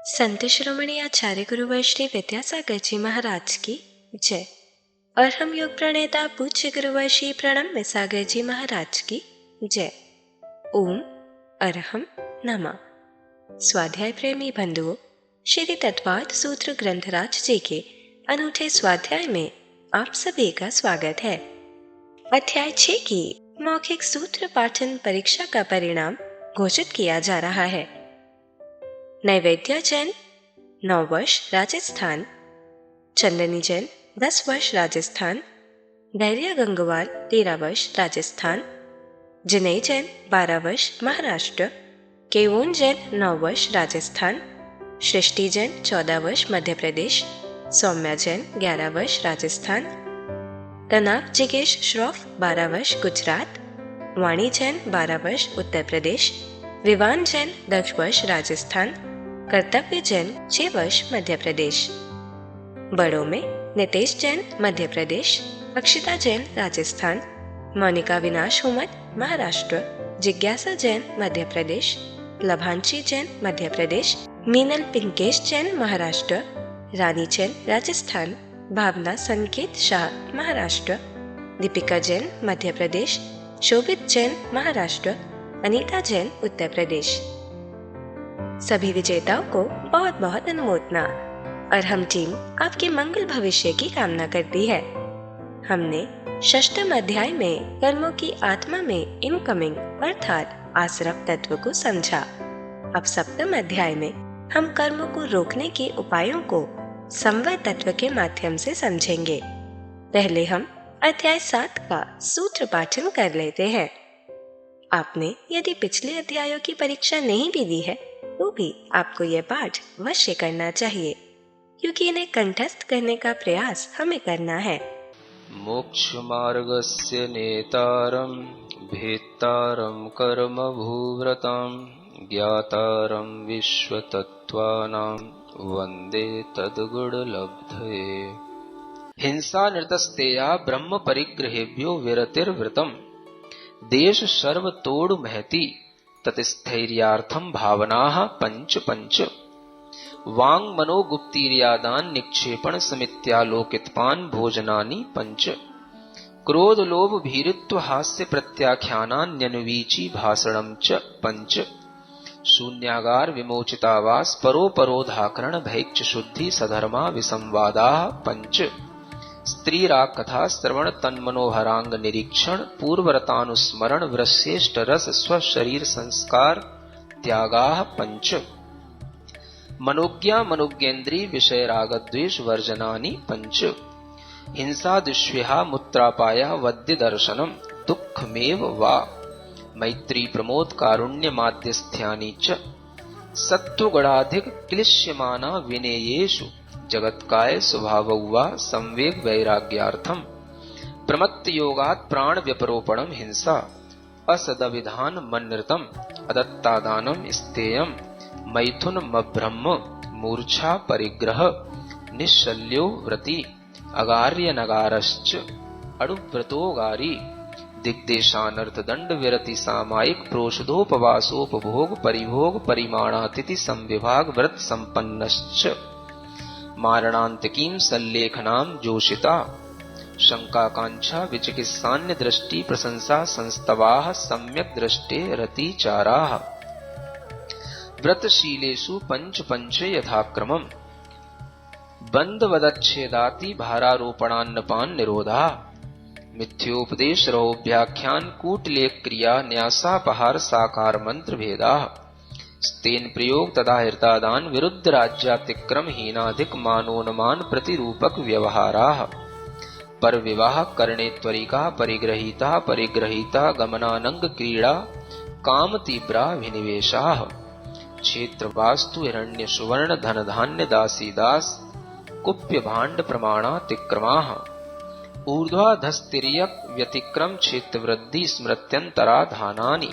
संत शिरोमणि आचार्य गुरु वैष्णव विद्यासागर जी महाराज की जय। और हम योग प्रणेता पूज्य गुरुवर श्री प्रणम्य सागर जी महाराज की जय। ओम अरहम नमः। स्वाध्याय प्रेमी बंधुओं, श्री तत्वाद सूत्र ग्रंथराज जी के अनूठे स्वाध्याय में आप सभी का स्वागत है। अध्याय 6 की मौखिक सूत्र पाठन परीक्षा का परिणाम घोषित किया जा रहा है। नैवेद्य जैन 9 वर्ष राजस्थान, चंदनी जैन 10 वर्ष राजस्थान, धैर्य गंगवार 13 वर्ष राजस्थान, जिनई जैन 12 वर्ष महाराष्ट्र, केवोन जैन 9 वर्ष राजस्थान, सृष्टि जैन 14 वर्ष मध्य प्रदेश, सौम्या जैन 11 वर्ष राजस्थान, तनाव जिगेश श्रॉफ 12 वर्ष गुजरात, वाणी जैन 12 वर्ष उत्तर प्रदेश, विवान जैन 10 वर्ष राजस्थान, कर्तव्य जैन 6 वर्ष मध्य प्रदेश। बड़ों में नितेश जैन मध्य प्रदेश, अक्षिता जैन राजस्थान, मोनिका विनाश हुमत महाराष्ट्र, जिज्ञासा जैन मध्य प्रदेश, लभांशी जैन मध्य प्रदेश, मीनल पिंकेश जैन महाराष्ट्र, रानी जैन राजस्थान, भावना संकेत शाह महाराष्ट्र, दीपिका जैन मध्य प्रदेश, शोभित जैन महाराष्ट्र, अनीता जैन उत्तर प्रदेश। सभी विजेताओं को बहुत बहुत अनुमोदना और हम टीम आपके मंगल भविष्य की कामना करती है। हमने षष्ठम अध्याय में कर्मों की आत्मा में इनकमिंग अर्थात आसरव तत्व को समझा। अब सप्तम अध्याय में हम कर्मों को रोकने के उपायों को संवय तत्व के माध्यम से समझेंगे। पहले हम अध्याय 7 का सूत्र पाठन कर लेते हैं। आपने यदि पिछले अध्यायों की परीक्षा नहीं भी दी है तो भी आपको यह पाठ अवश्य करना चाहिए, क्योंकि इन्हें कंठस्थ करने का प्रयास हमें करना है। मोक्ष मार्गस्य नेतारं भेत्तारं कर्म भूव्रतां ज्ञातारं विश्वतत्त्वानां वन्दे तद्गुणलब्धये। हिंसा निरतस्तेया ब्रह्म परिग्रहेभ्यो विरतिर्वृतम् देश सर्व तोड़ महति ततिस्थैर्यार्थम भावनाः पंच पंच वांग मनोगुप्तीर्यादान निक्षेपण समित्यालोकितपान भोजनानि पंच क्रोध लोभ भीरित्व हास्य प्रत्याख्यानान्यनुवीची भाषणं च पंच शून्यागार विमोचितावास परोपरोधाकरण भैक्ष शुद्धि सधर्मा विसंवादाः पंच स्त्री राग कथा श्रवण तन्मनोहरांग निरीक्षण पूर्वरतानुस्मरण वृश्रेष्ठ रस स्व शरीर संस्कार त्यागाः पंच मनोज्ञा मनोज्ञेन्द्रिय विषय राग द्वेष वर्जनानि पंच हिंसा दुष्व्यहा मूत्रापाया वद्य दर्शनम दुःखमेव वा मैत्री प्रमोद कारुण्य माध्यस्थ्यानि च सत्वगुणाधिक क्लिश्यमाना विनेयेषु जगत्काय स्वभावौवा संवेग वैराग्यार्थम प्रमत्त योगात् प्राण व्यपरोपणम हिंसा असदविधान मन्नृतम अदत्तादानम स्तेयम मैथुन मब्रह्म मूर्छा परिग्रह निश्शल्यो व्रति अगार्य नगारश्च अणुव्रतोगारी दिग्देशानर्थ दंड विरति सामायिक प्रोषधोपवासोपभोग परिभोग परिमाणातिथि संविभाग व्रत संपन्नश्च मारणांतिकीं सल्लेखनां जोषिता शंकाकांक्षा विचिकित्सान्य दृष्टि प्रशंसा संस्तवाः सम्यक दृष्टे रतिचाराः व्रतशीलेषु पंच पंच यथाक्रमम् बंधवदच्छेदाति भारारोपणान्नपान निरोधा मिथ्योपदेश रहोव्याख्यान कूटलेख क्रिया न्यासापहार साकार मंत्र भेदाः स्तेन प्रयोग तथा हृतादान विरुद्ध राज्यातिक्रम हीनाधिक मानोन्मान प्रतिरूपक व्यवहाराः पर विवाह करणे त्वरिका परिग्रहीता परिग्रहीता गमनानंग क्रीड़ा काम तीव्रा विनिवेशाः क्षेत्र वास्तु हिरण्य सुवर्ण धन धान्य दासी दास कुप्य भांड प्रमाणातिक्रमाः ऊर्ध्वाधस्तिर्यक व्यतिक्रम क्षेत्र वृद्धि स्मृत्यंतरा धानानि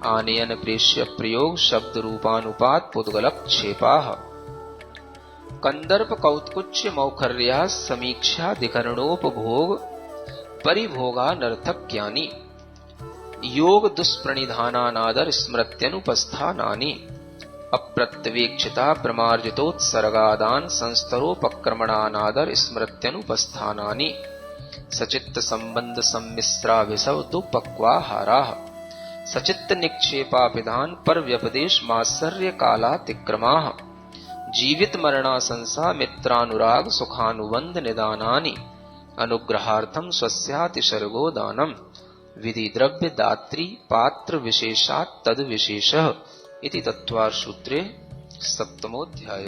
आनयन प्रेष्य प्रयोग शब्द रूपानुपात पुद्गलक क्षेपाः कंदर्प कौत्कुच्य मौखर्या समीक्षा दिकरणोपभोग परिभोगा नर्थक ज्ञानी योग दुष्प्रणिधानानादर स्मृत्यनुपस्थानानि अप्रत्यवेक्षिता प्रमार्जितोत्सर्गादान संस्तरोपक्रमणानादर स्मृत्यनुपस्थानानि सचित्त संबंध सम्मिश्राभिसव दुपक्वाहाराः सचित्त निक्षेपापिधान पर व्यपदेश मात्सर्य कालातिक्रमाः जीवित मरणासंसा मित्रानुराग सुखानुबंध निदानानि अनुग्रहार्थम स्वस्यातिसर्गो दानम विधि द्रव्य दात्री पात्र विशेषात् तद विशेषः इति तत्वार सूत्रे सप्तमोध्याय।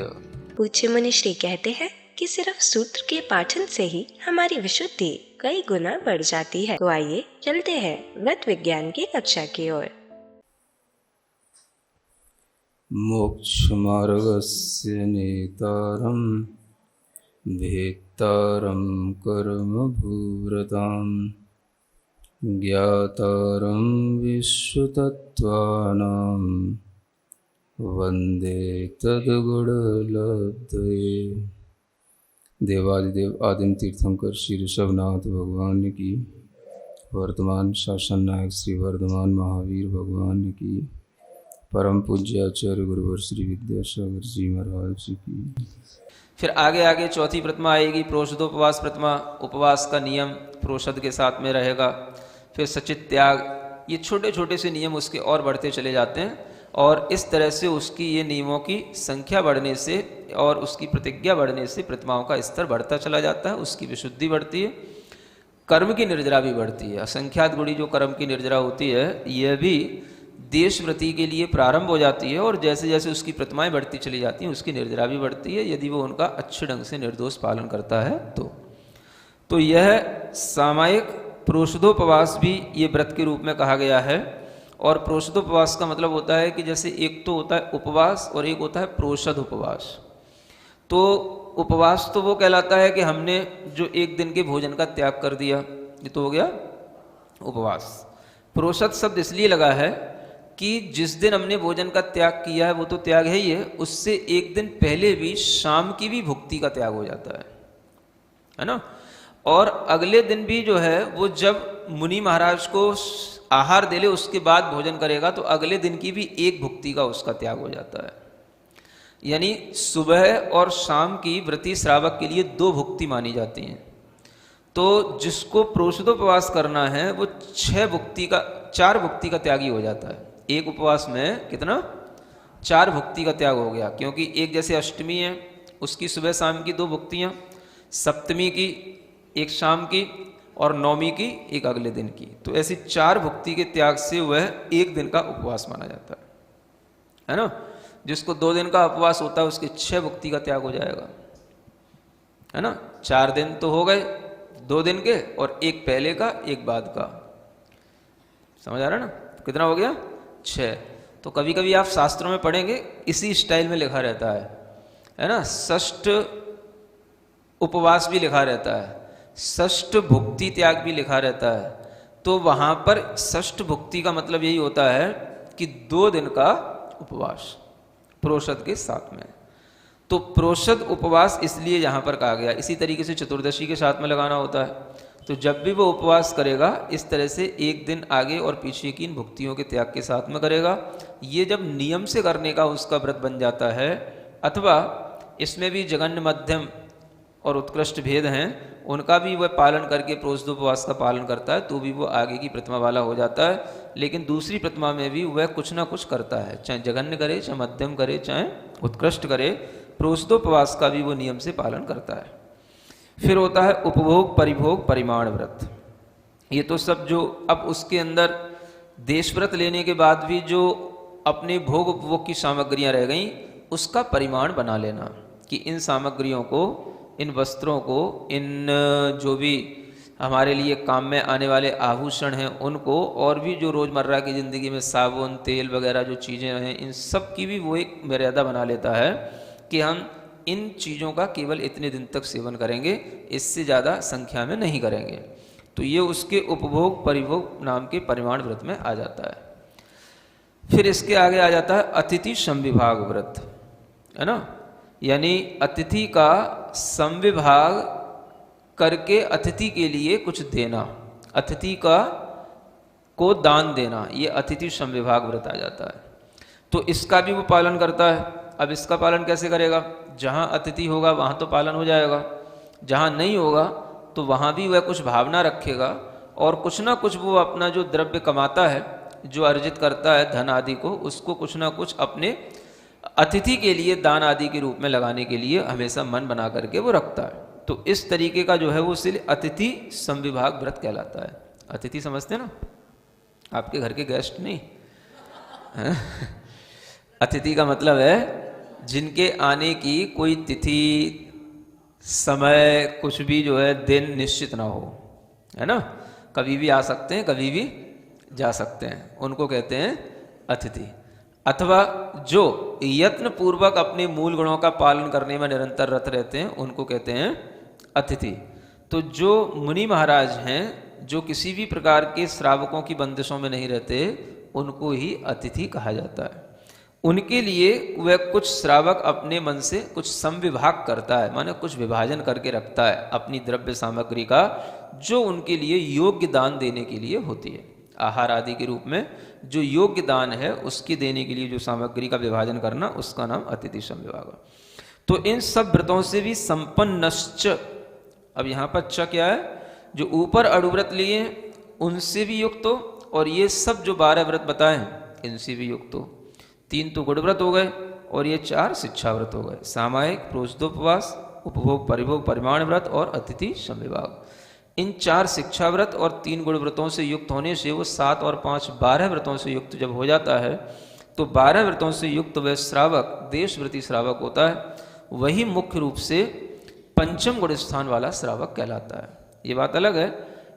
पूज्य मुनिश्री कहते हैं कि सिर्फ सूत्र के पाठन से ही हमारी विशुद्धि कई गुना बढ़ जाती है। तो आइए चलते हैं व्रत विज्ञान की कक्षा की ओर। मोक्षमार्गस्य नेतारं भेत्तारं कर्मभूरतां ज्ञातारं विश्वतत्त्वानां वन्दे तद्गुणलब्धये। देवादिदेव आदिम तीर्थंकर श्री ऋषभनाथ भगवान की, वर्तमान शासन नायक श्री वर्धमान महावीर भगवान की, परम पूज्य आचार्य गुरुवर श्री विद्यासागर जी महाराज की। फिर आगे आगे चौथी प्रतिमा आएगी, प्रोषदोपवास प्रतिमा। उपवास का नियम प्रोषद के साथ में रहेगा। फिर सचित त्याग, ये छोटे छोटे से नियम उसके और बढ़ते चले जाते हैं और इस तरह से उसकी ये नियमों की संख्या बढ़ने से और उसकी प्रतिज्ञा बढ़ने से प्रतिमाओं का स्तर बढ़ता चला जाता है, उसकी विशुद्धि बढ़ती है, कर्म की निर्जरा भी बढ़ती है। असंख्यात गुणी जो कर्म की निर्जरा होती है यह भी देशव्रती के लिए प्रारंभ हो जाती है और जैसे जैसे उसकी प्रतिमाएं बढ़ती चली जाती हैं उसकी निर्जरा भी बढ़ती है, यदि वो उनका अच्छे ढंग से निर्दोष पालन करता है तो यह सामायिक प्रोषदोपवास भी ये व्रत के रूप में कहा गया है। और प्रोषदोपवास का मतलब होता है कि जैसे एक तो होता है उपवास और एक होता है प्रोषद उपवास। तो उपवास तो वो कहलाता है कि हमने जो एक दिन के भोजन का त्याग कर दिया, ये तो हो गया उपवास। प्रोषद शब्द इसलिए लगा है कि जिस दिन हमने भोजन का त्याग किया है वो तो त्याग है ही है, उससे एक दिन पहले भी शाम की भी भुक्ति का त्याग हो जाता है ना। और अगले दिन भी जो है वो जब मुनि महाराज को आहार दे ले उसके बाद भोजन करेगा तो अगले दिन की भी एक भुक्ति का उसका त्याग हो जाता है। यानी सुबह और शाम की व्रती श्रावक के लिए 2 भुक्ति मानी जाती हैं। तो जिसको प्रोषदोपवास करना है वो 4 भुक्ति का त्यागी हो जाता है। एक उपवास में कितना 4 भुक्ति का त्याग हो गया, क्योंकि एक जैसे अष्टमी है उसकी सुबह शाम की 2 भुक्तियाँ, सप्तमी की एक शाम की और नौमी की एक अगले दिन की। तो ऐसी 4 भुक्ति के त्याग से वह एक दिन का उपवास माना जाता है ना। जिसको 2 दिन का उपवास होता है उसके 6 भुक्ति का त्याग हो जाएगा, है ना। 4 दिन तो हो गए 2 दिन के और एक पहले का एक बाद का, समझ आ रहा है ना। कितना हो गया 6। तो कभी कभी आप शास्त्रों में पढ़ेंगे इसी स्टाइल में लिखा रहता है ना। षष्ठ उपवास भी लिखा रहता है, षष्ठ भुक्ति त्याग भी लिखा रहता है। तो वहां पर षष्ठ भुक्ति का मतलब यही होता है कि 2 दिन का उपवास प्रोषद के साथ में। तो प्रोषद उपवास इसलिए यहाँ पर कहा गया। इसी तरीके से चतुर्दशी के साथ में लगाना होता है। तो जब भी वो उपवास करेगा इस तरह से एक दिन आगे और पीछे की इन भुक्तियों के त्याग के साथ में करेगा। ये जब नियम से करने का उसका व्रत बन जाता है, अथवा इसमें भी जघन्य मध्यम और उत्कृष्ट भेद हैं, उनका भी वह पालन करके प्रोषदोपवास का पालन करता है तो भी वो आगे की प्रतिमा वाला हो जाता है। लेकिन दूसरी प्रतिमा में भी वह कुछ ना कुछ करता है, चाहे जघन्य करे, चाहे मध्यम करे, चाहे उत्कृष्ट करे, प्रोषदोपवास का भी वो नियम से पालन करता है। फिर होता है उपभोग परिभोग परिमाण व्रत। ये तो सब जो अब उसके अंदर देश व्रत लेने के बाद भी जो अपने भोग उपभोग की सामग्रियां रह गईं उसका परिमाण बना लेना कि इन सामग्रियों को, इन वस्त्रों को, इन जो भी हमारे लिए काम में आने वाले आभूषण हैं उनको, और भी जो रोज़मर्रा की ज़िंदगी में साबुन तेल वगैरह जो चीज़ें हैं इन सब की भी वो एक मर्यादा बना लेता है कि हम इन चीज़ों का केवल इतने दिन तक सेवन करेंगे, इससे ज़्यादा संख्या में नहीं करेंगे। तो ये उसके उपभोग परिभोग नाम के परिमाण व्रत में आ जाता है। फिर इसके आगे आ जाता है अतिथि संविभाग व्रत, है ना। यानी अतिथि का संविभाग करके अतिथि के लिए कुछ देना, अतिथि का को दान देना, ये अतिथि संविभाग व्रत आ जाता है। तो इसका भी वो पालन करता है। अब इसका पालन कैसे करेगा? जहाँ अतिथि होगा वहाँ तो पालन हो जाएगा, जहाँ नहीं होगा तो वहाँ भी वह कुछ भावना रखेगा और कुछ ना कुछ वो अपना जो द्रव्य कमाता है, जो अर्जित करता है धन आदि को, उसको कुछ ना कुछ अपने अतिथि के लिए दान आदि के रूप में लगाने के लिए हमेशा मन बना करके वो रखता है। तो इस तरीके का जो है वो इसलिए अतिथि संविभाग व्रत कहलाता है। अतिथि समझते ना, आपके घर के गेस्ट नहीं है? अतिथि का मतलब है जिनके आने की कोई तिथि, समय, कुछ भी जो है दिन निश्चित ना हो, है ना, कभी भी आ सकते हैं, कभी भी जा सकते हैं, उनको कहते हैं अतिथि। अथवा जो यत्न पूर्वक अपने मूल गुणों का पालन करने में निरंतर रत रहते हैं, उनको कहते हैं अतिथि। तो जो मुनि महाराज हैं, जो किसी भी प्रकार के श्रावकों की बंदिशों में नहीं रहते, उनको ही अतिथि कहा जाता है। उनके लिए वह कुछ श्रावक अपने मन से कुछ संविभाग करता है, माने कुछ विभाजन करके रखता है अपनी द्रव्य सामग्री का, जो उनके लिए योग्य दान देने के लिए होती है। आहार आदि के रूप में जो योग्य दान है उसकी देने के लिए जो सामग्री का विभाजन करना, उसका नाम अतिथि संविभाग। तो इन सब व्रतों से भी संपन्नश्च, अब यहाँ पर च क्या है, जो ऊपर अड़ुव्रत लिए उनसे भी युक्त हो, और ये सब जो 12 व्रत बताए इनसे भी युक्त हो। 3 तो गुण व्रत हो गए और ये 4 शिक्षा व्रत हो गए, सामायिक, प्रोषदोपवास, उपभोग परिभोग परिमाण व्रत और अतिथि संविभाग। इन 4 शिक्षा व्रत और 3 गुण व्रतों से युक्त होने से वो 7 और 5 12 व्रतों से युक्त जब हो जाता है, तो 12 व्रतों से युक्त वह श्रावक देशव्रती श्रावक होता है। वही मुख्य रूप से पंचम गुण स्थान वाला श्रावक कहलाता है। ये बात अलग है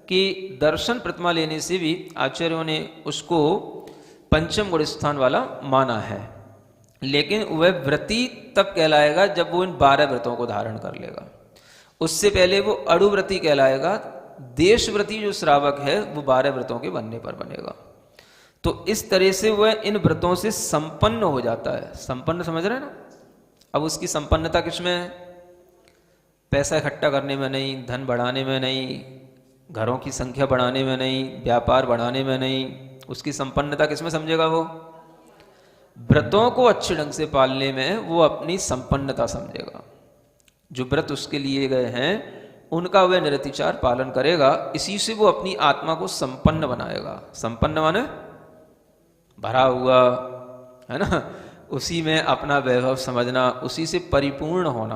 कि दर्शन प्रतिमा लेने से भी आचार्यों ने उसको पंचम गुण स्थान वाला माना है, लेकिन वह व्रती तब कहलाएगा जब वो इन 12 व्रतों को धारण कर लेगा। उससे पहले वो अड़ुव्रती कहलाएगा। देशव्रती जो श्रावक है वो 12 व्रतों के बनने पर बनेगा। तो इस तरह से वह इन व्रतों से संपन्न हो जाता है। संपन्न समझ रहे हैं ना? अब उसकी संपन्नता किसमें है? पैसा इकट्ठा करने में नहीं, धन बढ़ाने में नहीं, घरों की संख्या बढ़ाने में नहीं, व्यापार बढ़ाने में नहीं। उसकी संपन्नता किसमें समझेगा? वो व्रतों को अच्छे ढंग से पालने में वो अपनी संपन्नता समझेगा। जो व्रत उसके लिए गए हैं उनका वह निरतिचार पालन करेगा, इसी से वो अपनी आत्मा को संपन्न बनाएगा। संपन्न माने भरा हुआ, है ना, उसी में अपना वैभव समझना, उसी से परिपूर्ण होना।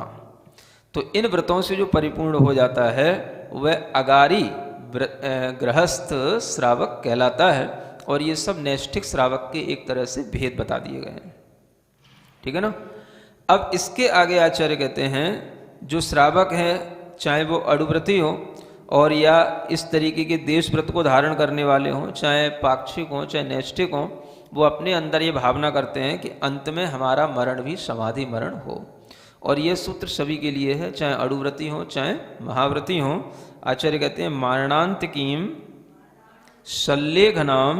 तो इन व्रतों से जो परिपूर्ण हो जाता है वह अगारी गृहस्थ श्रावक कहलाता है। और ये सब नैष्ठिक श्रावक के एक तरह से भेद बता दिए गए हैं, ठीक है ना। अब इसके आगे आचार्य कहते हैं जो श्रावक है, चाहे वो अड़ुव्रती हो और या इस तरीके के देश व्रत को धारण करने वाले हों, चाहे पाक्षिक हों चाहे नैष्ठिक हों, वो अपने अंदर ये भावना करते हैं कि अंत में हमारा मरण भी समाधि मरण हो। और ये सूत्र सभी के लिए है, चाहे अड़ुव्रती हो चाहे महाव्रती हो। आचार्य कहते हैं मारणांत कीम सल्लेघनाम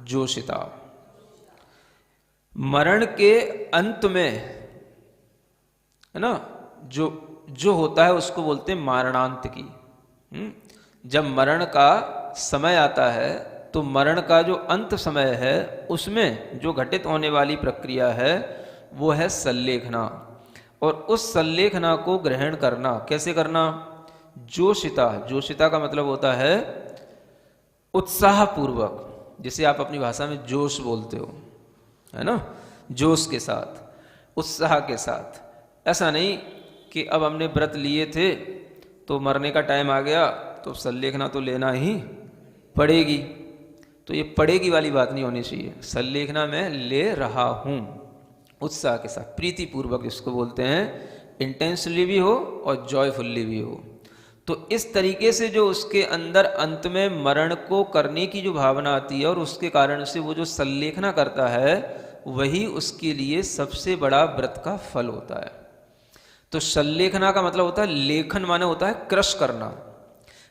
जोशिता, मरण के अंत में, है ना, जो होता है उसको बोलते हैं मारणांत की। जब मरण का समय आता है तो मरण का जो अंत समय है उसमें जो घटित होने वाली प्रक्रिया है वो है सल्लेखना। और उस सल्लेखना को ग्रहण करना कैसे करना? जोशिता, जोशिता का मतलब होता है उत्साह पूर्वक, जिसे आप अपनी भाषा में जोश बोलते हो, है ना, जोश के साथ, उत्साह के साथ। ऐसा नहीं कि अब हमने व्रत लिए थे तो मरने का टाइम आ गया तो सल्लेखना तो लेना ही पड़ेगी। तो ये पड़ेगी वाली बात नहीं होनी चाहिए। सल्लेखना मैं ले रहा हूँ उत्साह के साथ, प्रीति पूर्वक, जिसको बोलते हैं इंटेंसली भी हो और जॉयफुल्ली भी हो। तो इस तरीके से जो उसके अंदर अंत में मरण को करने की जो भावना आती है और उसके कारण से वो जो सल्लेखना करता है, वही उसके लिए सबसे बड़ा व्रत का फल होता है। तो सल्लेखना का मतलब होता है, लेखन माने होता है क्रश करना,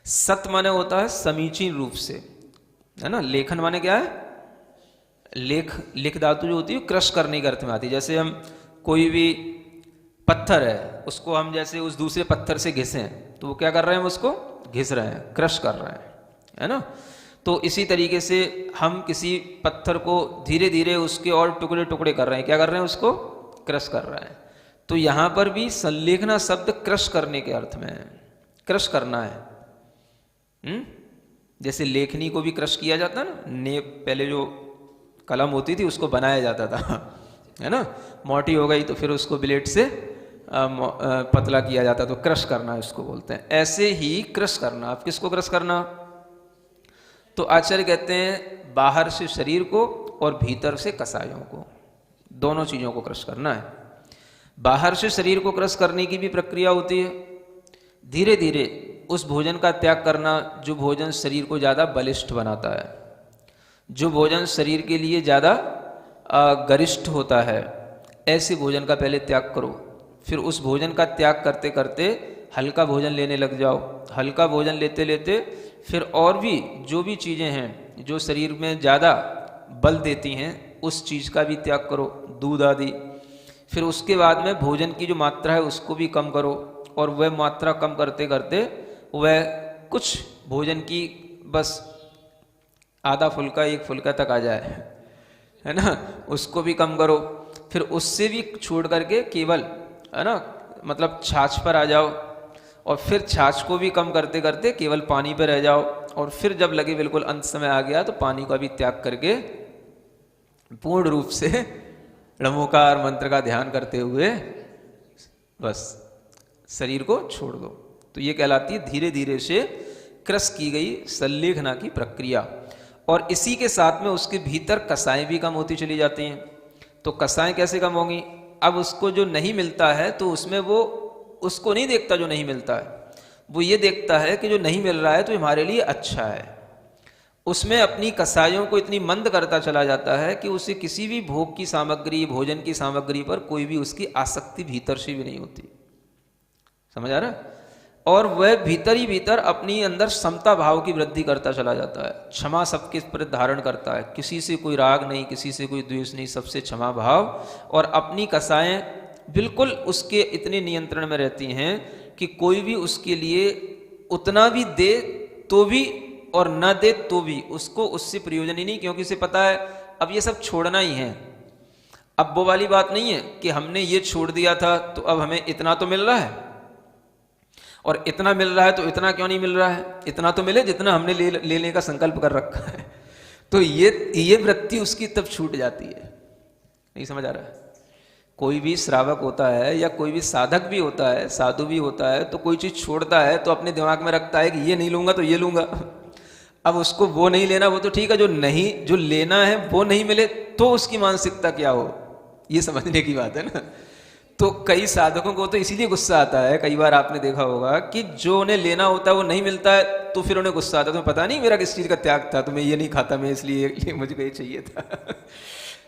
सत माने होता है समीचीन रूप से, है ना। लेखन माने क्या है? लेख धातु जो होती है क्रश करने के अर्थ में आती है। जैसे हम कोई भी पत्थर है उसको हम जैसे उस दूसरे पत्थर से घिसें तो वो क्या कर रहे हैं? उसको घिस रहे हैं, क्रश कर रहे हैं, है ना। तो इसी तरीके से हम किसी पत्थर को धीरे धीरे उसके और टुकड़े टुकड़े कर रहे हैं। क्या कर रहे हैं? उसको क्रश कर रहे हैं। तो यहाँ पर भी संलेखना शब्द क्रश करने के अर्थ में है, क्रश करना है। जैसे लेखनी को भी क्रश किया जाता है ना, पहले जो कलम होती थी उसको बनाया जाता था, है ना, मोटी हो गई तो फिर उसको ब्लेड से पतला किया जाता, तो क्रश करना इसको बोलते हैं। ऐसे ही क्रश करना। आप किसको क्रश करना? तो आचार्य कहते हैं बाहर से शरीर को और भीतर से कसायों को, दोनों चीजों को क्रश करना है। बाहर से शरीर को क्रश करने की भी प्रक्रिया होती है। धीरे धीरे उस भोजन का त्याग करना जो भोजन शरीर को ज़्यादा बलिष्ठ बनाता है, जो भोजन शरीर के लिए ज़्यादा गरिष्ठ होता है, ऐसे भोजन का पहले त्याग करो। फिर उस भोजन का त्याग करते करते हल्का भोजन लेने लग जाओ। हल्का भोजन लेते लेते फिर और भी जो भी चीज़ें हैं जो शरीर में ज़्यादा बल देती हैं उस चीज़ का भी त्याग करो, दूध आदि। फिर उसके बाद में भोजन की जो मात्रा है उसको भी कम करो, और वह मात्रा कम करते करते वह कुछ भोजन की बस आधा फुल्का एक फुल्का तक आ जाए, है ना, उसको भी कम करो। फिर उससे भी छोड़ करके केवल, है ना, मतलब छाछ पर आ जाओ, और फिर छाछ को भी कम करते करते केवल पानी पर रह जाओ। और फिर जब लगे बिल्कुल अंत समय आ गया तो पानी का भी त्याग करके पूर्ण रूप से नमोकार मंत्र का ध्यान करते हुए बस शरीर को छोड़ दो। तो ये कहलाती है धीरे धीरे से क्रश की गई संलेखना की प्रक्रिया। और इसी के साथ में उसके भीतर कसाएं भी कम होती चली जाती हैं। तो कसाएं कैसे कम होंगी? अब उसको जो नहीं मिलता है तो उसमें वो उसको नहीं देखता जो नहीं मिलता है, वो ये देखता है कि जो नहीं मिल रहा है तो हमारे लिए अच्छा है। उसमें अपनी कसायों को इतनी मंद करता चला जाता है कि उसे किसी भी भोग की सामग्री, भोजन की सामग्री पर कोई भी उसकी आसक्ति भीतर से भी नहीं होती। समझ आ रहा है? और वह भीतर ही भीतर अपनी अंदर समता भाव की वृद्धि करता चला जाता है। क्षमा सबके पर धारण करता है, किसी से कोई राग नहीं, किसी से कोई द्वेष नहीं, सबसे क्षमा भाव। और अपनी कसाएं बिल्कुल उसके इतने नियंत्रण में रहती हैं कि कोई भी उसके लिए उतना भी दे तो भी और न दे तो भी उसको उससे प्रयोजन ही नहीं, क्योंकि उसे पता है अब ये सब छोड़ना ही है। अब वो वाली बात नहीं है कि हमने ये छोड़ दिया था तो अब हमें इतना तो मिल रहा है, और इतना मिल रहा है तो इतना क्यों नहीं मिल रहा है, इतना तो मिले जितना हमने लेने का संकल्प कर रखा है। तो ये वृत्ति उसकी तब छूट जाती है। नहीं समझ आ रहा है? कोई भी श्रावक होता है या कोई भी साधक भी होता है, साधु भी होता है, तो कोई चीज छोड़ता है तो अपने दिमाग में रखता है कि ये नहीं लूंगा तो ये लूंगा। अब उसको वो नहीं लेना, वो तो ठीक है, जो लेना है वो नहीं मिले तो उसकी मानसिकता क्या हो, ये समझने की बात है ना। तो कई साधकों को तो इसीलिए गुस्सा आता है, कई बार आपने देखा होगा कि जो उन्हें लेना होता है वो नहीं मिलता है तो फिर उन्हें गुस्सा आता है, तुम्हें पता नहीं मेरा किस चीज का त्याग था, तो मैं ये नहीं खाता, मैं इसलिए मुझे ये चाहिए था।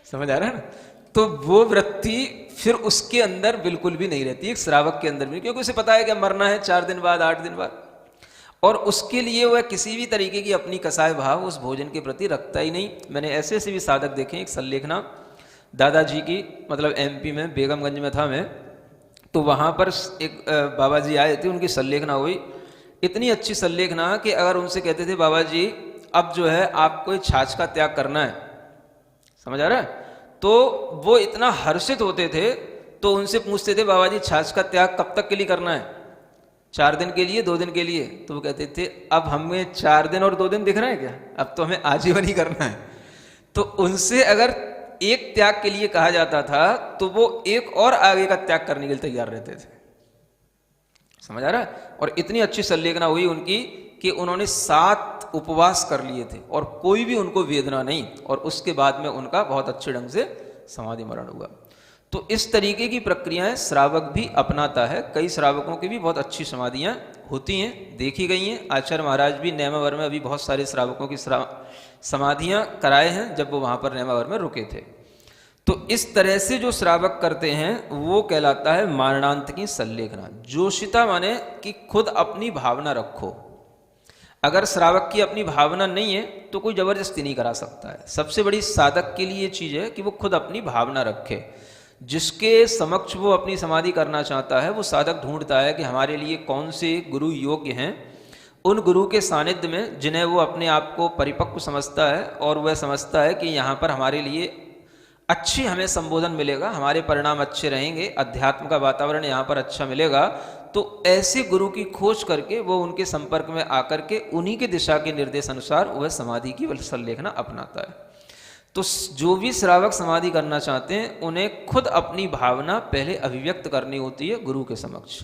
समझ आ रहा है ना? तो वो वृत्ति फिर उसके अंदर बिल्कुल भी नहीं रहती, एक श्रावक के अंदर भी, क्योंकि उसे पता है कि मरना है 4 दिन बाद, 8 दिन बाद, और उसके लिए वह किसी भी तरीके की अपनी कसाय भाव उस भोजन के प्रति रखता ही नहीं। मैंने ऐसे ऐसे भी साधक देखे। एक संलेखना दादाजी की, मतलब एमपी में बेगमगंज में था मैं, तो वहाँ पर एक बाबा जी आए थे, उनकी संलेखना हुई। इतनी अच्छी संलेखना कि अगर उनसे कहते थे बाबा जी अब जो है आपको छाछ का त्याग करना है, समझ आ रहा है, तो वो इतना हर्षित होते थे। तो उनसे पूछते थे बाबा जी छाछ का त्याग कब तक के लिए करना है, 4 दिन के लिए, 2 दिन के लिए? तो वो कहते थे अब हमें 4 दिन और 2 दिन दिख रहे हैं क्या, अब तो हमें आजीवन ही करना है। तो उनसे अगर एक त्याग के लिए कहा जाता था तो वो एक और आगे का त्याग करने के लिए तैयार रहते थे। समझ आ रहा है? और इतनी अच्छी संलेखना हुई उनकी कि उन्होंने 7 उपवास कर लिए थे और कोई भी उनको वेदना नहीं, और उसके बाद में उनका बहुत अच्छे ढंग से समाधि मरण हुआ। तो इस तरीके की प्रक्रियाएं श्रावक भी अपनाता है। कई श्रावकों की भी बहुत अच्छी समाधियां होती हैं, देखी गई हैं। आचार्य महाराज भी नेमावर में अभी बहुत सारे श्रावकों की समाधियां कराए हैं जब वो वहां पर नेमावर में रुके थे। तो इस तरह से जो श्रावक करते हैं वो कहलाता है मारणांत की संलेखना। जोशिता माने कि खुद अपनी भावना रखो। अगर श्रावक की अपनी भावना नहीं है तो कोई जबरदस्ती नहीं करा सकता है। सबसे बड़ी साधक के लिए ये चीज है कि वो खुद अपनी भावना रखे। जिसके समक्ष वो अपनी समाधि करना चाहता है वो साधक ढूंढता है कि हमारे लिए कौन से गुरु योग्य हैं, उन गुरु के सानिध्य में जिन्हें वो अपने आप को परिपक्व समझता है और वह समझता है कि यहाँ पर हमारे लिए अच्छी हमें संबोधन मिलेगा, हमारे परिणाम अच्छे रहेंगे, अध्यात्म का वातावरण यहाँ पर अच्छा मिलेगा, तो ऐसे गुरु की खोज करके वो उनके संपर्क में आकर के उन्हीं के दिशा के निर्देश अनुसार वह समाधि की संलेखना अपनाता है। तो जो भी श्रावक समाधि करना चाहते हैं उन्हें खुद अपनी भावना पहले अभिव्यक्त करनी होती है गुरु के समक्ष,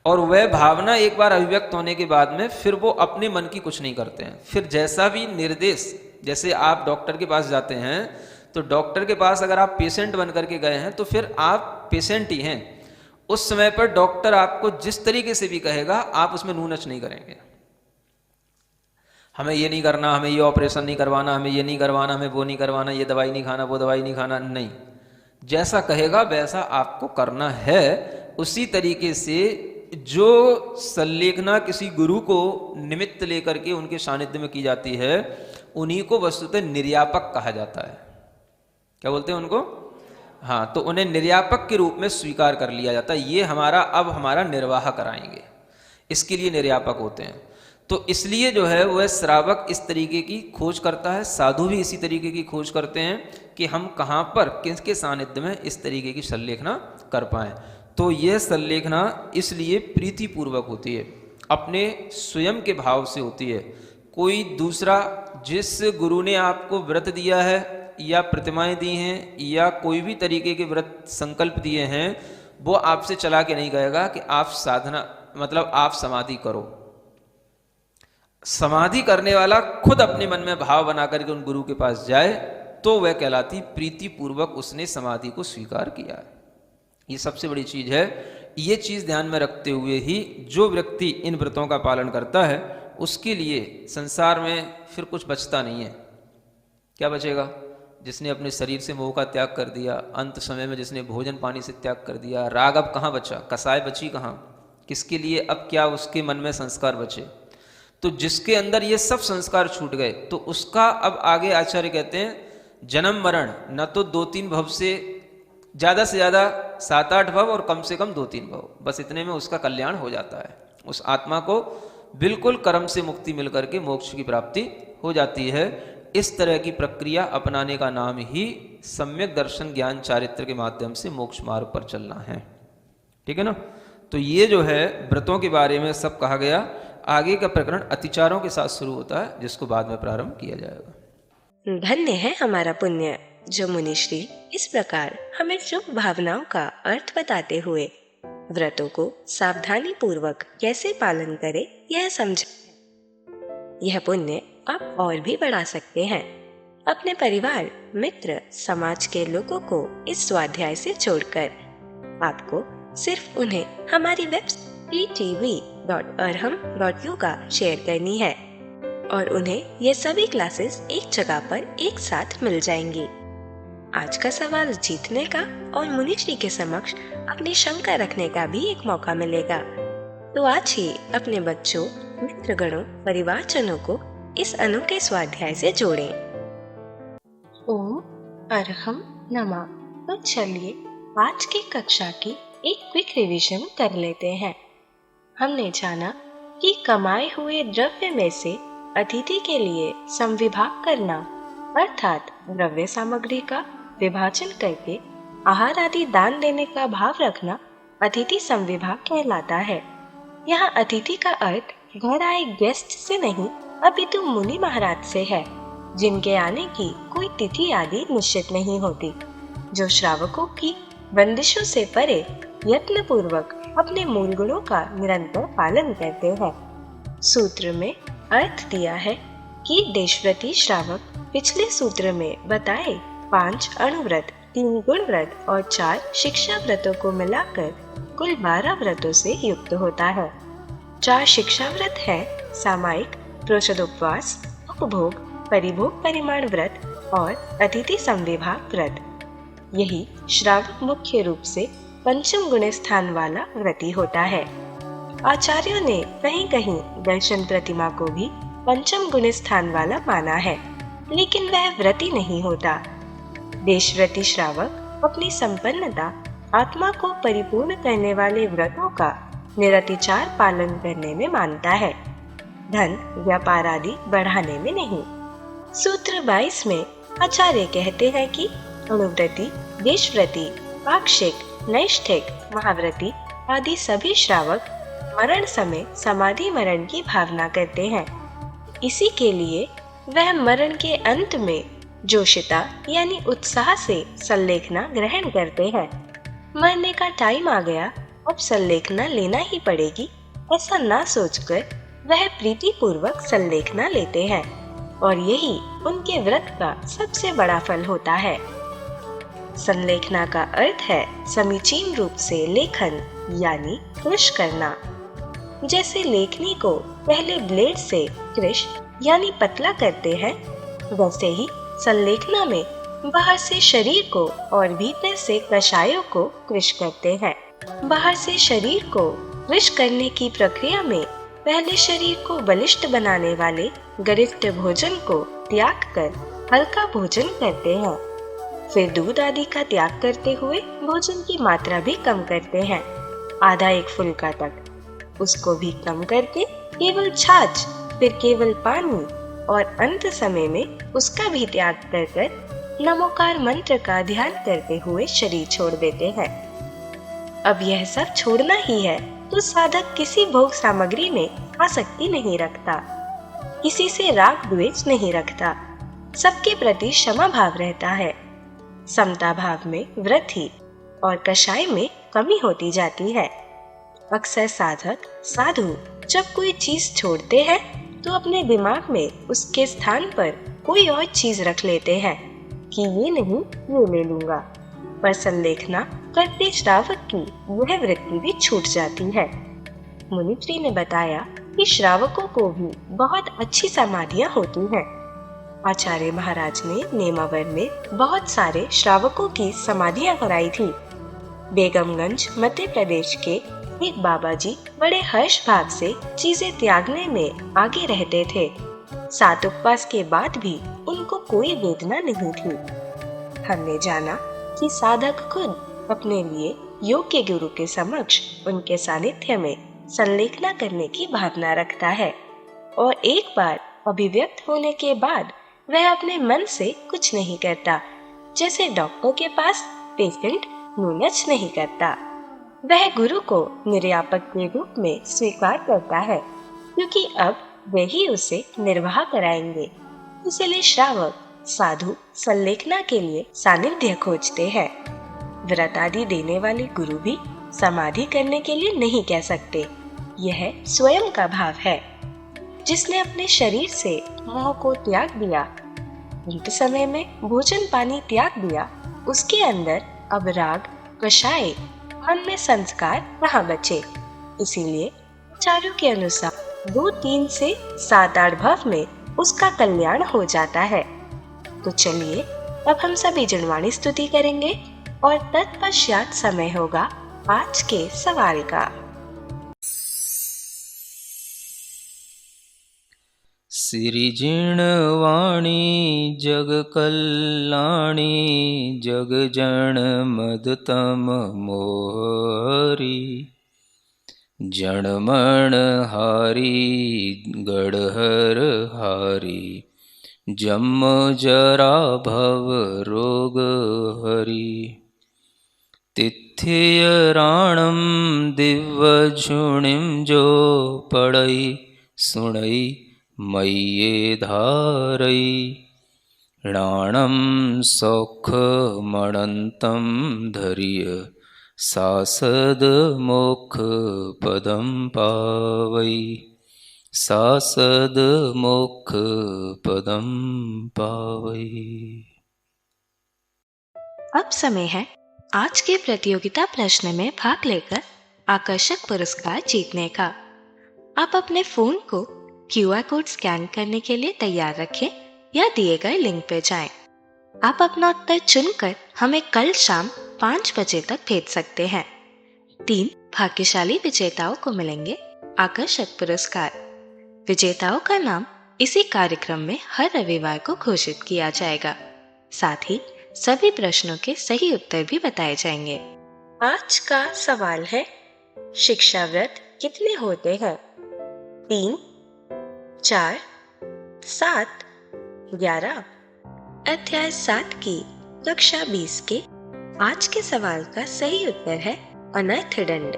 और वह भावना एक बार अभिव्यक्त होने के बाद में फिर वो अपने मन की कुछ नहीं करते हैं। फिर जैसा भी निर्देश, जैसे आप डॉक्टर के पास जाते हैं तो डॉक्टर के पास अगर आप पेशेंट बन करके गए हैं तो फिर आप पेशेंट ही हैं। उस समय पर डॉक्टर आपको जिस तरीके से भी कहेगा आप उसमें नूनच नहीं करेंगे, हमें ये नहीं करना, हमें ये ऑपरेशन नहीं करवाना, हमें ये नहीं करवाना, हमें वो नहीं करवाना, ये दवाई नहीं खाना, वो दवाई नहीं खाना, नहीं, जैसा कहेगा वैसा आपको करना है। उसी तरीके से जो संलेखना किसी गुरु को निमित्त लेकर के उनके सानिध्य में की जाती है उन्हीं को वस्तुतः निर्यापक कहा जाता है। क्या बोलते हैं उनको? हाँ, तो उन्हें निर्यापक के रूप में स्वीकार कर लिया जाता है। ये हमारा निर्वाह कराएंगे, इसके लिए निर्यापक होते हैं। तो इसलिए जो है वह श्रावक इस तरीके की खोज करता है, साधु भी इसी तरीके की खोज करते हैं कि हम कहाँ पर किसके सानिध्य में इस तरीके की संलेखना कर पाएं। तो यह संलेखना इसलिए प्रीतिपूर्वक होती है, अपने स्वयं के भाव से होती है। कोई दूसरा जिस गुरु ने आपको व्रत दिया है या प्रतिमाएं दी हैं या कोई भी तरीके के व्रत संकल्प दिए हैं, वो आपसे चला के नहीं कहेगा कि आप साधना मतलब आप समाधि करो। समाधि करने वाला खुद अपने मन में भाव बना करके उन गुरु के पास जाए तो वह कहलाती प्रीतिपूर्वक उसने समाधि को स्वीकार किया है। ये सबसे बड़ी चीज है। ये चीज ध्यान में रखते हुए ही जो व्यक्ति इन व्रतों का पालन करता है उसके लिए संसार में फिर कुछ बचता नहीं है। क्या बचेगा? जिसने अपने शरीर से मोह का त्याग कर दिया, अंत समय में जिसने भोजन पानी से त्याग कर दिया, राग अब कहाँ बचा, कसाय बची कहाँ, किसके लिए अब क्या उसके मन में संस्कार बचे? तो जिसके अंदर ये सब संस्कार छूट गए तो उसका अब आगे आचार्य कहते हैं जन्म मरण न तो 2-3 भव से ज़्यादा 7-8 भव और कम से कम 2-3 भव, बस इतने में उसका कल्याण हो जाता है। उस आत्मा को बिल्कुल कर्म से मुक्ति मिल करके मोक्ष की प्राप्ति हो जाती है। इस तरह की प्रक्रिया अपनाने का नाम ही सम्यक दर्शन ज्ञान चारित्र के माध्यम से मोक्ष मार्ग पर चलना है। ठीक है ना? तो ये जो है व्रतों के बारे में सब कहा गया। आगे का प्रकरण अतिचारों के साथ शुरू होता है जिसको बाद में प्रारंभ किया जाएगा। धन्य है हमारा पुण्य जो मुनिश्री इस प्रकार हमें शुभ भावनाओं का अर्थ बताते हुए व्रतों को सावधानी पूर्वक कैसे पालन करे यह समझा। यह पुण्य आप और भी बढ़ा सकते हैं। अपने परिवार, मित्र, समाज के लोगों को इस स्वाध्याय से जोड़कर आपको सिर्फ उन्हें हमारी वेबसाइट etv.arham.yoga शेयर करनी है और उन्हें ये सभी क्लासेस एक जगह पर एक साथ मिल जाएंगी। आज का सवाल जीतने का और मुनिश्री के समक्ष अपनी शंका रखने का भी एक मौका मिलेगा। तो आज ही अपने बच्चों, मित्रगणों, परिवारजनों को इस अनोखे स्वाध्याय से जोड़ें। ओम अरहम नमः। तो चलिए आज की कक्षा की एक क्विक रिवीजन कर लेते हैं। हमने जाना कि कमाए हुए द्रव्य में से अतिथि के लिए संविभाग करना अर्थात द्रव्य सामग्री का विभाजन करके आहार आदि दान देने का भाव रखना अतिथि संविभाग कहलाता है। यहाँ अतिथि का अर्थ घर आए गेस्ट से नहीं अपितु मुनि महाराज से है, जिनके आने की कोई तिथि आदि निश्चित नहीं होती, जो श्रावकों की बंदिशों से परे यत्न पूर्वक अपने मूल गुणों का निरंतर पालन करते हैं। सूत्र में अर्थ दिया है कि देशव्रती श्रावक पिछले सूत्र में बताए 5 अणुव्रत, 3 गुण व्रत और 4 शिक्षा व्रतों को मिलाकर कुल 12 व्रतों से युक्त होता है। 4 शिक्षा व्रत है सामायिक, प्रोषदोपवास, उपभोग, परिभोग परिमाण व्रत और अतिथि संविभाग व्रत। यही श्रावक मुख्य रूप से पंचम गुण स्थान वाला व्रती होता है। आचार्यों ने कहीं कहीं दर्शन प्रतिमा को भी पंचम गुण स्थान वाला माना है, लेकिन वह व्रती नहीं होता। देशव्रती श्रावक अपनी संपन्नता, आत्मा को परिपूर्ण करने वाले व्रतों का निरतिचार पालन करने में मानता है। धन, व्यापार आदि बढ़ाने में नहीं। सूत्र 22 में आचार्य कहते हैं कि अणुव्रती, देशव्रती, पाक्षिक, नैष्ठिक, महाव्रती आदि सभी श्रावक मरण समय समाधि मरण की भावना करते हैं। इसी के लिए वह मरण के अंत में जोशिता यानी उत्साह से संलेखना ग्रहण करते हैं। मरने का टाइम आ गया, अब संलेखना लेना ही पड़ेगी, ऐसा ना सोचकर वह प्रीति पूर्वक संलेखना लेते हैं और यही उनके व्रत का सबसे बड़ा फल होता है। संलेखना का अर्थ है समीचीन रूप से लेखन यानी कृश करना। जैसे लेखनी को पहले ब्लेड से कृश यानी पतला करते हैं, वैसे ही संलेखना में बाहर से शरीर को और भीतर से कषायों को कृश करते हैं। बाहर से शरीर को कृश करने की प्रक्रिया में पहले शरीर को बलिष्ठ बनाने वाले गरिष्ठ भोजन को त्याग कर हल्का भोजन करते हैं। फिर दूध आदि का त्याग करते हुए भोजन की मात्रा भी कम करते हैं, आधा एक फुल्का तक। उसको भी कम करके केवल छाछ, फिर केवल पानी और अंत समय में उसका भी त्याग कर नमोकार मंत्र का ध्यान करते हुए शरीर छोड़ देते हैं। अब यह सब छोड़ना ही है तो साधक किसी भोग सामग्री में आसक्ति नहीं रखता, किसी से राग द्वेष नहीं रखता, सबके प्रति क्षमा भाव रहता है। समता भाव में वृद्धि और कषाय में कमी होती जाती है। अक्सर साधक साधु जब कोई चीज छोड़ते हैं तो अपने दिमाग में उसके स्थान पर कोई और चीज रख लेते हैं कि ये नहीं ये ले लूंगा, पर संलेखना करते श्रावक की वह वृत्ति भी छूट जाती है। मुनित्री ने बताया कि श्रावकों को भी बहुत अच्छी समाधियां होती हैं। आचार्य महाराज ने नेमावर में बहुत सारे श्रावकों की समाधियां कराई थी। बेगमगंज मध्य प्रदेश के एक बाबा जी बड़े हर्ष भाव से चीजें त्यागने में आगे रहते थे। 7 उपवास के बाद भी उनको कोई वेदना नहीं थी। हमने जाना कि साधक खुद अपने लिए योग्य गुरु के समक्ष उनके सानिध्य में संलेखना करने की भावना रखता है और एक बार अभिव्यक्त होने के बाद वह अपने मन से कुछ नहीं करता, जैसे डॉक्टर के पास पेशेंट नुनच नहीं करता। वह गुरु को निर्यापक के रूप में स्वीकार करता है, क्योंकि अब वे ही उसे निर्वाह कराएंगे। इसलिए श्रावक साधु संलेखना के लिए सानिध्य खोजते हैं। व्रत आदि देने वाले गुरु भी समाधि करने के लिए नहीं कह सकते, यह स्वयं का भाव है। जिसने अपने शरीर से मोह को त्याग दिया, अंत समय में भोजन पानी त्याग दिया, उसके अंदर अब राग कषाय मन में संस्कार कहाँ बचे। इसीलिए आचार्यों के अनुसार 2, 3 से 7, 8 भाव में उसका कल्याण हो जाता है। तो चलिए अब हम सभी जनवाणी स्तुति करेंगे और तत्पश्चात समय होगा आज के सवाल का। सिरिजिणवाणी जग कल्याणी जग जन मदतम मोहरी जनमण हारी गढ़हर हारी जम जरा भव रोग हरि तिथ्य राणम दिव्य झुणिम जो पढ़ई सुनई मय्ये धारई राणम सौख मणंतम धर्य सासद मोक्ष पदम पावई सासद मोक्ष पदम पावई। अब समय है आज के प्रतियोगिता प्रश्न में भाग लेकर आकर्षक पुरस्कार जीतने का। आप अपने फोन को QR कोड स्कैन करने के लिए तैयार रखें या दिए गए लिंक पे जाएं। आप अपना उत्तर चुनकर हमें कल शाम 5 बजे तक भेज सकते हैं। 3 भाग्यशाली विजेताओं को मिलेंगे आकर्षक पुरस्कार। विजेताओं का नाम इसी कार्यक्रम में हर रविवार को घोषित किया जाएगा। साथ ही सभी प्रश्नों के सही उत्तर भी बताए जाएंगे। आज का सवाल है, शिक्षा व्रत कितने होते हैं? 3, 4, 7, 11। अध्याय 7 की कक्षा 20 के आज के सवाल का सही उत्तर है अनर्थदंड।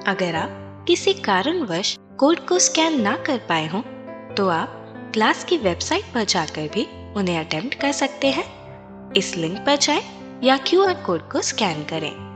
अगर आप किसी कारणवश कोड को स्कैन ना कर पाए हों तो आप क्लास की वेबसाइट पर जाकर भी उन्हें अटेम्प्ट कर सकते हैं। इस लिंक पर जाएं या QR कोड को स्कैन करें।